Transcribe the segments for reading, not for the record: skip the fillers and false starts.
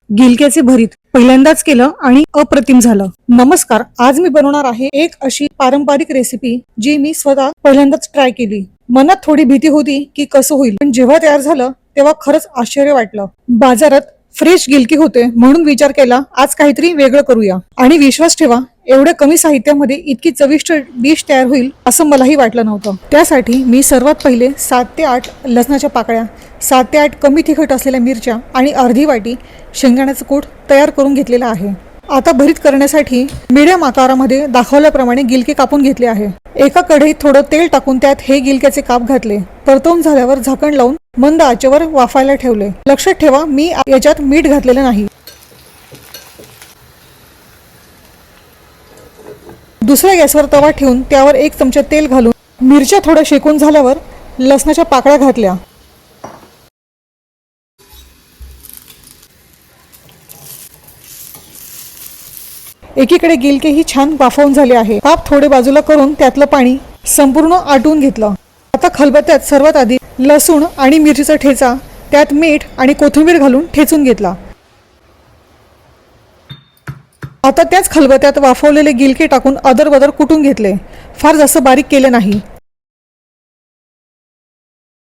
गिलक्याचे भरीत पहिल्यांदाच केलं आणि अप्रतिम झालं। नमस्कार, आज मी बनवणार आहे एक अशी पारंपरिक रेसिपी जी मी स्वतः पहिल्यांदाच ट्राय केली। मनात थोडी भीती होती की कसं होईल, पण जेव्हा तयार झालं तेव्हा खरंच आश्चर्य वाटलं। बाजारात फ्रेश गिलकी होते म्हणून विचार केला आज काहीतरी वेगळं करूया, आणि विश्वास ठेवा एवढ्या कमी साहित्यामध्ये इतकी चविष्ट डिश तयार होईल असं मलाही वाटलं नव्हतं। त्यासाठी मी सर्वात पहिले 7 ते 8 लसणाच्या पाकळ्या, 7 ते 8 कमी तिखट असलेल्या मिरच्या आणि अर्धी वाटी शेंगदाण्याचं कूट तयार करून घेतलेला आहे। आता भरीत करण्यासाठी मीडियम आकारामध्ये दाखवल्याप्रमाणे गिलके कापून घेतले आहे। एका कढईत थोडं तेल टाकून त्यात हे गिलक्याचे काप घातले। परतवून झाल्यावर झाकण लावून मंद आचेवर वाफायला ठेवले। लक्षात ठेवा मी याच्यात मीठ घातलेलं नाही। दुसऱ्या गॅसवर तवा ठेवून त्यावर 1 चमचा तेल घालून मिरच्या थोड्या शेकून झाल्यावर लसणाच्या पाकळ्या घातल्या। एकीकडे गिलके ही छान वाफवून झाले आहे। काप थोडे बाजूला करून त्यातलं पाणी संपूर्ण आटवून घेतलं। आता खलबत्त्यात सर्वात आधी लसूण आणि मिरचीचा ठेचा, त्यात मीठ आणि कोथिंबीर घालून ठेचून घेतला। आता त्याच खलबत्त्यात वाफवलेले गिलके टाकून अदरबदर कुटून घेतले, फार जास्त बारीक केले नाही।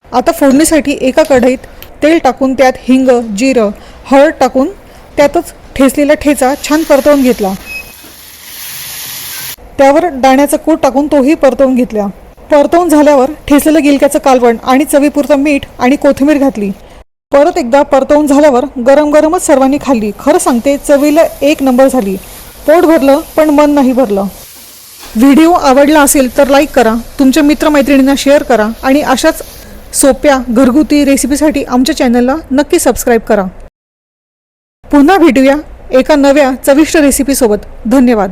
आता फोडणीसाठी एका कढईत तेल टाकून त्यात हिंग, जिरं, हळद टाकून त्यातच ठेचलेला ठेचा छान परतवून घेतला। त्यावर दाण्याचा कूट टाकून तोही परतवून घेतला। परतवून झाल्यावर ठेचलेलं गिलक्याचं कालवण आणि चवीपुरतं मीठ आणि कोथिंबीर घातली। परत एकदा परतवून झाल्यावर गरम गरमच सर्वांनी खाल्ली। खरं सांगते चवीला 1 नंबर झाली। पोट भरलं पण मन नाही भरलं। व्हिडिओ आवडला असेल तर लाईक करा, तुमच्या मित्रमैत्रिणींना शेअर करा आणि अशाच सोप्या घरगुती रेसिपीसाठी आमच्या चॅनलला नक्की सबस्क्राईब करा। पुन्हा भेटूया एका नव्या चविष्ट रेसिपीसोबत। धन्यवाद।